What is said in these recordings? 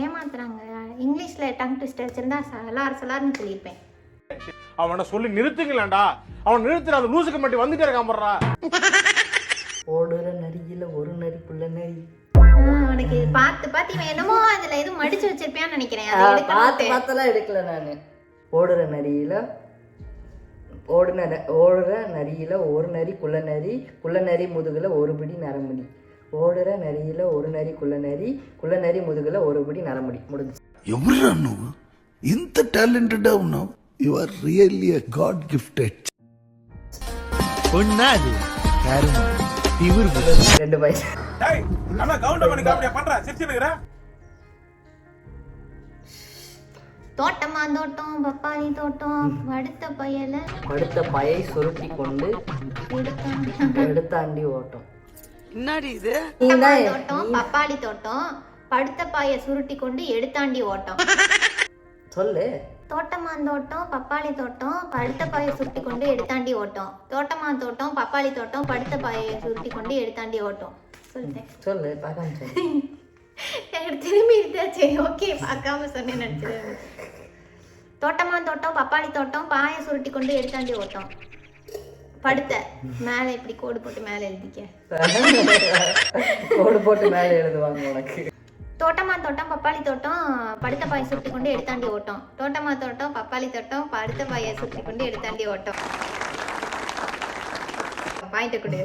ஏமாத்துறாங்க. இங்கிலீஷ்ல tongue twister வச்சிருந்தா சலார்னு சொல்லியிருப்பேன். அவனை சொல்லி நிறுத்துங்களேன்டா. அவன் நிறுத்துற அந்த லூசுக்கு மட்டும் வந்துட்டே இருக்கான் போடுறா. ஓடுற நரியில ஒரு நரி புள்ள நரி. உனக்கு பார்த்து இவன் என்னமோ அதுல எதுவும் மடிச்சு வச்சிருப்பியான்னு நினைக்கிறேன். பார்த்தெல்லாம் எடுக்கல நானு. ஓடுற நரியில ஒரு நரி குள்ள நரி முதுகுல ஒரு பிடி நரமுடி. ஓடுற நரியில ஒரு நரி குள்ள நரி முதுகுல ஒரு பிடி நரமுடி. முடிஞ்சு. ఎవరురా నువ్వు ఇంత టాలెంటెడ్ ఉన్నావు? You are really a god gifted. பொண்ணாது கரும திமிரு 2 பாய். டேய் அண்ணா கவுண்ட் பண்ணி காப்பியா பண்றா சிரிச்சிடுங்கற. தோட்டமாந்தோட்டம் பப்பாளி தோட்டம் படுத்த பையை சுருட்டி கொண்டு எடுத்தாண்டி ஓட்டம். என்னடி இது? தோட்டம் பப்பாளி தோட்டம் படுத்த பாயை சுருட்டி கொண்டு எடுத்தாண்டி ஓட்டம். சொல்லு. தோட்டமாந்தோட்டம் பப்பாளி தோட்டம் படுத்த பாயை சுருட்டி கொண்டு எடுத்தாண்டி ஓட்டம். தோட்டமாந்தோட்டம் பப்பாளி தோட்டம் படுத்த பாயை சுருட்டி கொண்டு எடுத்தாண்டி ஓட்டம். சொல்லிட்டேன். சொல்லு பார்க்காம சொல்லு. எனக்கு திரும்பி இருந்தா சரி ஓகே பார்க்காம சொன்னேன்னு நினைச்சிருவேன். தோட்டமாந்தோட்டம் பப்பாளி தோட்டம் பாயை சுருட்டி கொண்டு எடுத்தாண்டி ஓட்டம். படுத்த மேலே இப்படி கோடு போட்டு மேலே எழுதிக்க. கோடு போட்டு மேலே எழுதுவாங்க உனக்கு. தோட்டமாந்தோட்டம் பப்பாளி தோட்டம் படுத்த பாயை சுருட்டி கொண்டு எடுத்தாண்டி ஓட்டம். தோட்டமாந்தோட்டம் பப்பாளி தோட்டம் படுத்த பாயை சுருட்டி கொண்டு எடுத்தாண்டி ஓட்டம். பாயிண்ட் கொடு.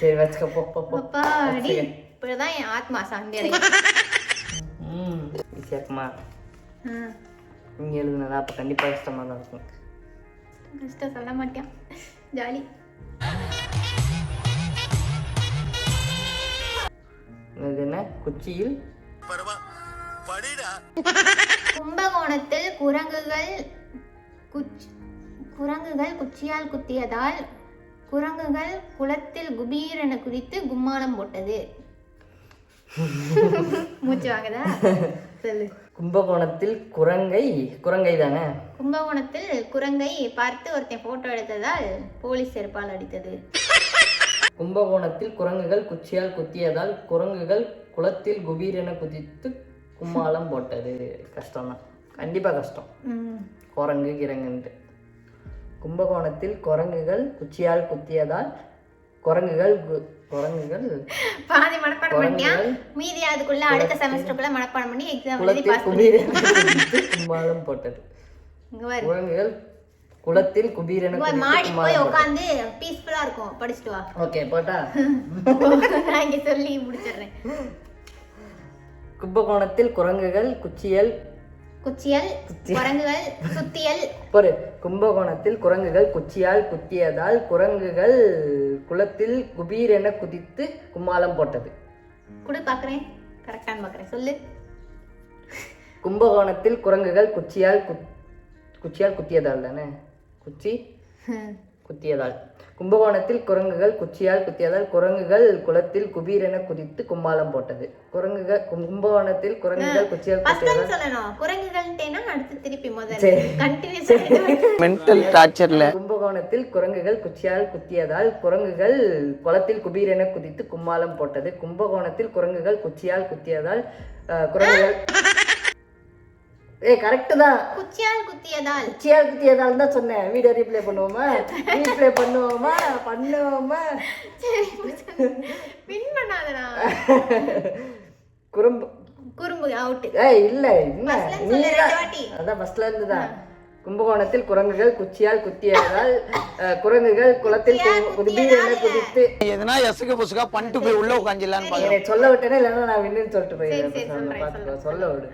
சரி வச்சுக்க போ. அப்பாடி இப்பதான் என் ஆத்மா சாந்தி அடையும். ஈஸியாக்குமா நீங்க எழுதுனதா? அப்ப கண்டிப்பா கஷ்டமா தான் இருக்கும். கஷ்டம் சொல்ல மாட்டேன். ஜாலி. இது என்ன? குச்சியில் கும்பகோணத்தில் குரங்குகள் குச்சியால் குத்தியதால் குரங்குகள் குளத்தில் குபீர் என குதித்து கும்மாளம் போட்டது. மூச்சு வாங்குதா? சொல்லு. கும்பகோணத்தில் குரங்கை தானே. கும்பகோணத்தில் குரங்கை பார்த்து ஒருத்தன் போட்டோ எடுத்ததால் போலீஸ் செருப்பால் அடித்தது. கும்பகோணத்தில் குரங்குகள் குச்சியால் குத்தியதால் குரங்குகள் குளத்தில் குபீர் என குதித்து கும்மாளம் போட்டது. கஷ்டம்தான், கண்டிப்பா கஷ்டம். குரங்கு கிரங்குன்ட்டு. கும்பகோணத்தில் குரங்குகள் குச்சியால் குத்தியதால் குரங்குகள் பாதி மனப்பாடம் பண்ணியா? மீதி அதுக்குள்ள அடுத்த செமஸ்டருக்குள்ள மனப்பாடம் பண்ணி எக்ஸாம் எழுதி பாஸ் கும்மாளம் போட்டது. குரங்குகள் குளத்தில் குபீரன மாடி போய் உட்கார்ந்து பீஸ்ஃபுல்லா இருக்கும். படிச்சிட்டு வா. ஓகே போட்டா நான் இங்க சொல்லி முடிச்சிடுறேன். கும்பகோணத்தில் குரங்குகள் குச்சியல் குரங்குகள் சுத்தியல் பொறு. கும்பகோணத்தில் குரங்குகள் குச்சியால் குத்தியதால் குரங்குகள் குளத்தில் குபீர் என குதித்து கும்மாளம் போட்டது. குடு பாக்குறேன், கரெக்டான்னு பாக்குறேன். சொல்லு. கும்பகோணத்தில் குரங்குகள் குச்சியால் குத்தியதால் தானே. குத்தியதால். கும்பகோணத்தில் குரங்குகள் குச்சியால் குத்தியதால் குரங்குகள் குளத்தில் குபீர் என குதித்து கும்மாளம் போட்டது. கும்பகோணத்தில் குரங்குகள் குச்சியால் குத்தியதால் சொல்லணும். குரங்குகள்ட்டேனா அடுத்து திருப்பி முதல்ல கண்டினியூஸ் மென்டல் டார்ச்சர்ல. கும்பகோணத்தில் குரங்குகள் குச்சியால் குத்தியதால் குரங்குகள் குளத்தில் குபீர் என குதித்து கும்மாளம் போட்டது. கும்பகோணத்தில் குரங்குகள் குச்சியால் குத்தியதால் குரங்குகள் கரெக்ட் தான். குச்சியால் குத்தியதால் தான் சொன்னேன். வீடியோ ரீப்ளே பண்ணுவோமா? சரி பின் பண்ணாதடா. குறும்பு அவுட். இல்ல என்ன அதான் ஃபர்ஸ்ட்ல இருந்து தான். கும்பகோணத்தில் குரங்குகள் குச்சியால் குத்தியதால் குரங்குகள் குளத்தில் குபீர் என குதித்து எதனா எசுக புசுகா பண்ணிட்டு போய் உள்ள உட்காந்துலான்னு பாருங்க. சொல்ல விட்டேனே, இல்லைன்னா நான் வின்னு சொல்லிட்டு போயிருக்கேன். சொல்ல விடு.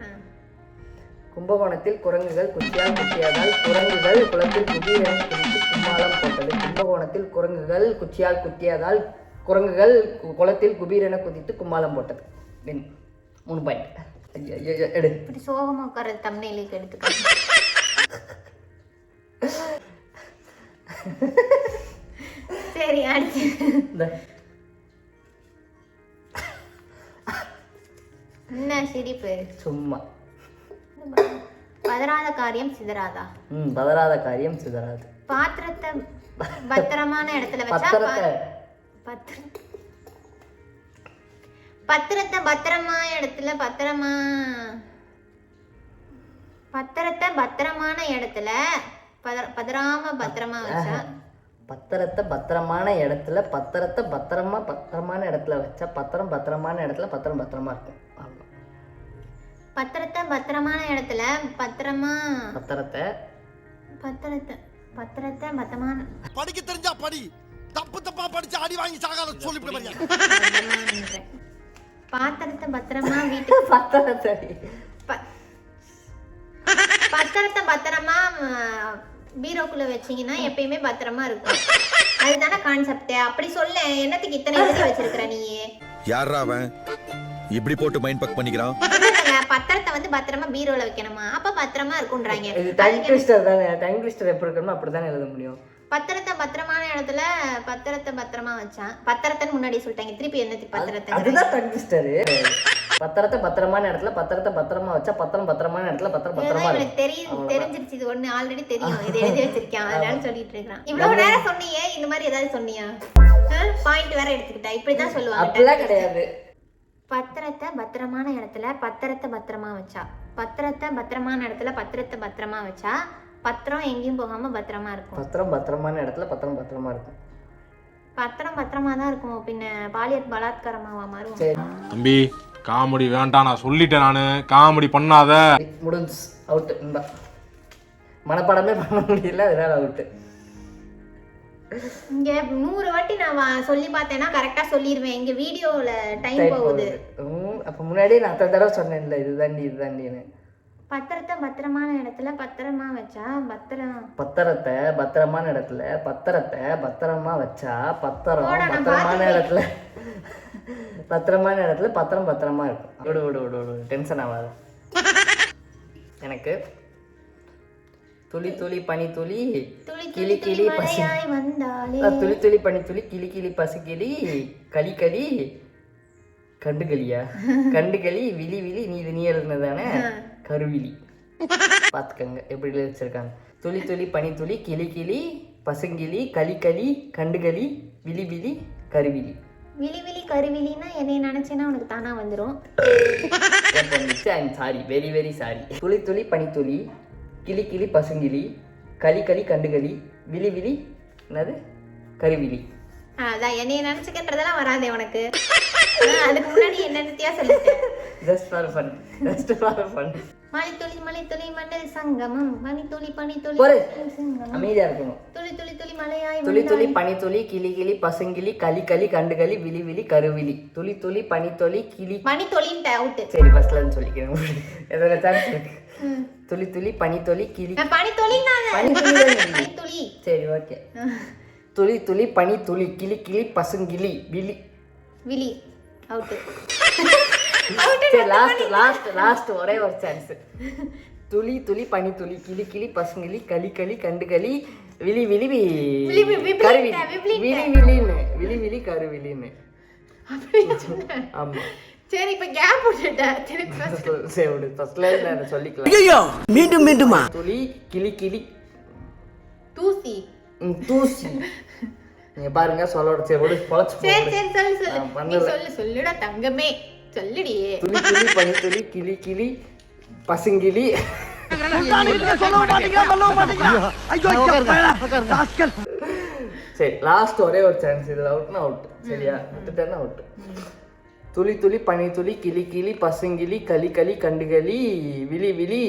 கும்பகோணத்தில் குரங்குகள் குச்சியால் குத்தியதால் குரங்குகள் குளத்தில் குபீர் என குதித்து கும்மாளம் போட்டது. கும்பகோணத்தில் குரங்குகள் குச்சியால் குத்தியதால் குரங்குகள் குளத்தில் குபீர் என குதித்து கும்மாளம் போட்டது. 3 பாயிண்ட். எடு. இப்படி சோகமா உட்கார்றது தம்ப்நெயிலுக்கு எடுத்துக்க. சரி அடுத்து. என்ன சிரிப்பு? சும்மா. பதறாத காரியம் சிதறாதா? பதறாத காரியம் சிதறாது. பாத்திரத்தை பத்திரமான இடத்துல வச்சா பத்திரத்தை பத்திரமா இடத்துல பத்திரமான இடத்துல பதறாம பத்திரமா வச்சா. பத்திரத்தை பத்திரமான இடத்துல பத்திரமான இடத்துல வச்சா பத்திரமான இடத்துல பத்திரமா இருக்கும். பத்திரத்தை பத்திரமான இடத்துல பத்திரத்தை பத்திரமான படிக்க தெரிஞ்சா படி, தப்பா படிச்சு அடி வாங்கி சாகாத சொல்லிவிடுறியா? பாத்திரத்தை பத்திரமா வீட்டுக்கு பத்திரத்தை பத்திரமா பீரோக்குள்ள வச்சீங்கன்னா எப்பயுமே பத்திரமா இருக்கும். அதுதானே கான்செப்ட். அப்படி சொல்ல, என்னத்துக்கு இத்தனை எழுதி வச்சிருக்கிற நீ? யாரா அவன் இப்படி போட்டு மைண்ட் பக் பண்ணிக்கிறான்? பத்திரத்தை வந்து பத்திரமா பீரோல வைக்கணுமா? அப்ப பத்திரமா இருக்கும்ன்றாங்க. இது டைம் ட்விஸ்டர் தானே. டைம் ட்விஸ்டர் எப்படி இருக்கணும் அப்படிதானே எழுத முடியும். பத்திரத்தை பத்திரமான இடத்துல பத்திரமா வச்சான். பத்திரத்தைன்னு முன்னாடி சொல்லிட்டாங்க, திருப்பி என்னத்துக்கு பத்திரத்தை? அதுதான் டைம் ட்விஸ்டர். பத்திரத்தை பத்திரமான இடத்துல பத்திரமா வச்சா பத்திரமான இடத்துல பத்திரமா எனக்கு தெரிஞ்சிருச்சு. இது ஒண்ணு ஆல்ரெடி தெரியும். இது எழுதி வச்சிருக்கேன் அதனால சொல்லிட்டு இருக்கான். இவ்வளவு நேரம் சொன்னீங்க, இந்த மாதிரி ஏதாவது சொன்னியா? பாயிண்ட் வேற எடுத்துக்கிட்டா. இப்படிதான் சொல்லுவாங்க. அப்படிலாம் கிடையாது. பத்திரத்தை பத்திரமான இடத்துல பத்திரமா வச்சா. பத்திரமான இடத்துல பத்திரமா வச்சா பத்திரம் எங்கேயும் போகாம பத்திரமா இருக்கும். பத்திரமான இடத்துல பத்திரமா இருக்கும். பத்திரமா தான் இருக்கும். பின்ன பாலியல் பலாத்காரமாவா மாறும்? தம்பி காமெடி வேண்டாம், நான் சொல்லிட்டேன். நானு காமெடி பண்ணாத. முடிஞ்சு அவுட். மனப்பாடமே பண்ண முடியல, அதனால அவுட். இங்க 100 வாட்டி நான் சொல்லி பார்த்தேன்னா கரெக்டா சொல்லிடுவேன். இங்க வீடியோல டைம் போகுது. அப்ப முன்னாடியே நான் அத்தனை தடவை சொன்னேன்ல இதுதாண்டின்னு. பத்திரத்தை பத்திரமான இடத்துல பத்திரமா வச்சா பத்திரத்தை பத்திரமான இடத்துல பத்திரமா வச்சா பத்திரமான இடத்துல பத்திரமா இருக்கும். விடு டென்ஷன் ஆகாது. எனக்கு துளி துளி பனி துளி கிளி கிளி பசு துளி துளி பனி துளி கிளி கிளி பசு கிளி களி களி கண்டுகளி விழி விழி நீ எழுதுனதானே கருவிழி. பாத்துக்கங்க எப்படி வச்சிருக்காங்க. துளி துளி பனி துளி கிளி கிளி பசுங்கிளி களி களி கண்டுகளி விழி விழி கருவிழி. விழி கருவிழின்னா என்னை நினைச்சேன்னா உனக்கு தானா வந்துடும். Sorry, very very sorry. துளி துளி பனி துளி கிளி கிளி பசுங்கிளி களி களி கண்டுகளி விழி விழி என்னது கருவிழி. அதான் என்னைய நினைச்சுக்கின்றதெல்லாம் வராதே உனக்கு. அதுக்கு முன்னாடி என்னத்தியா சொல்லிட்டேன். Just for fun. மலை துளி மண்டல் சங்கமம் பனி துளி அமைதியா இருக்கணும். துளி மலையாய் துளி துளி பனி துளி கிளி கிளி பசுங்கிளி களி களி கண்டுகளி விழி விழி கருவிழி. துளி துளி பனி துளி கிளி பனி துளின்ட்ட அவுட். சரி ஃபர்ஸ்ட்ல இருந்து சொல்லிக்கிறேன். எதனா சான்ஸ் இருக்கு. துளி துளி பனி துளி கிளி பனி துளி. சரி ஓகே. துளி துளி பனி துளி கிளி கிளி பசுங்கிளி விழி அவுட். லாஸ்ட் ஒரே ஒரு சான்ஸ். துளி துளி பனி துளி கிளி கிளி பசுங்கிளி களி களி கண்டுகளி விழி விழி கருவிழின்னு. ஆமா சரி இப்ப கேப் விட்டுட்டேன். சரி ஃபர்ஸ்ட்ல இருந்து சொல்லிக்கலாம். மீண்டுமா துளி கிளி கிளி தூசி நீங்க பாருங்க சொல்லோட சொல்லுடா தங்கமே சொல்லுடியே. துளி துளி பனி துளி கிளி கிளி பசுங்கிளி. சரி லாஸ்ட் ஒரே ஒரு சான்ஸ். இதுல அவுட்னா அவுட். சரியா? விட்டுட்டேன்னா அவுட். துளி துளி பனி துளி கிளி கிளி பசுங்கிளி களி களி கண்டுகளி விழி விழி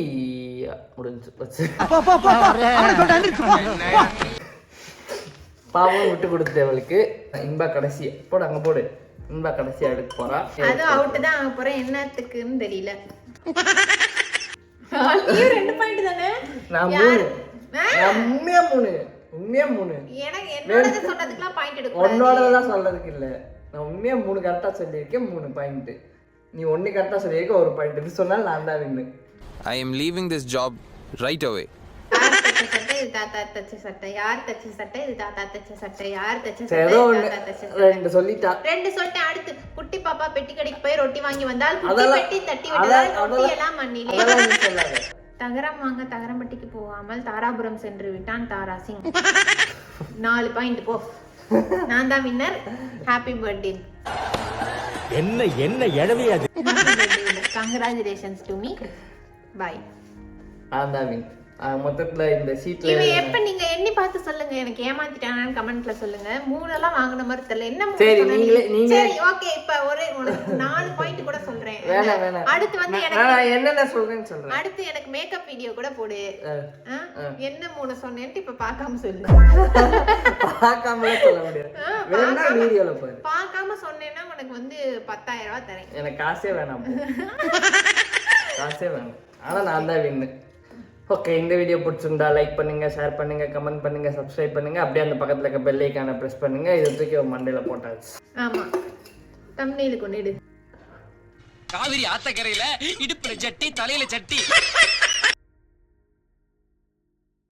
முடிஞ்சு. பாவம் விட்டு கொடுத்த அவளுக்கு. இன்பா கடைசி போடு, அங்க போடு. இன்பா கடைசியா எடுக்க போறா. அது அவுட் தான் ஆக போறேன். என்னத்துக்குன்னு தெரியல. 2 பாயிண்ட் தானே. நான் 3 உண்மையா 3 எனக்கு என்னோட சொன்னதுக்குலாம் பாயிண்ட் எடுக்க. உன்னோடதான் சொல்றதுக்கு இல்ல. நான் உண்மையா 3 கரெக்டா சொல்லியிருக்கேன். 3 பாயிண்ட். நீ 1 கரெக்டா சொல்லியிருக்க 1 பாயிண்ட். இது சொன்னால் நான் தான் வின்னு. I am leaving this job right away. இது தாத்தா தச்ச சட்டை, யார் தச்ச சட்டை, இது தாத்தா தச்ச சட்டை, யார் தச்ச சட்டை, தாத்தா தச்ச சட்டை. 2 சொல்லிட்டேன். அடுத்து குட்டி பாப்பா பெட்டி கடைக்கு போய் ரொட்டி வாங்கி வந்தால் குட்டி பெட்டி தட்டி விட்டதால் ரொட்டி எல்லாம் மண்ணிலே. தகரம் வாங்க தகரம்பட்டிக்கு போகாமல் தாராபுரம் சென்று விட்டான் தாரா சிங். 4 பாயிண்ட் போ. நான் தான் வின்னர். Happy birthday. என்ன எழவே அது. Congratulations to me. பாய். நான் தான் வின். மொத்தத்துல இந்த சீட்ல இவன் எப்ப நீங்க எண்ணி பார்த்து சொல்லுங்க, எனக்கு ஏமாத்திட்டானான்னு கமெண்ட்ல சொல்லுங்க. 3 எல்லாம் வாங்குன மாதிரி தெரியல. என்ன 3 சரி, சொன்னீங்க? நீங்க சரி ஓகே, இப்ப உனக்கு 4 பாயிண்ட் கூட சொல்றேன். வேணாம். அடுத்து வந்து நான் என்னென்ன சொல்றேன்னு சொல்றேன். அடுத்து எனக்கு மேக்கப் வீடியோ கூட போடு. என்ன 3 சொன்னேன்ட்டு இப்ப பார்க்காம சொல்லு. பார்க்காமலே சொல்ல முடியாது. வேணா வீடியோல பாரு. பார்க்காம சொன்னேன்னா உனக்கு வந்து 10,000 ரூபாய் தரேன். எனக்கு காசே வேணாம். காசே வேணாம். ஆனா நான் தான் வின்னு. ஓகே, இந்த வீடியோ பிடிச்சிருந்தா லைக் பண்ணுங்க, ஷேர் பண்ணுங்க, கமெண்ட் பண்ணுங்க, சப்ஸ்கிரைப் பண்ணுங்க. அப்படியே அந்த பக்கத்துல இருக்க பெல் ஐகானை பிரஸ் பண்ணுங்க. இது தூக்கி மண்டையில போட்டாச்சு. ஆமா, தம்ப்நெயில் கொண்டு காவிரி ஆத்தக்கரையில இடுப்புல சட்டி தலையில சட்டி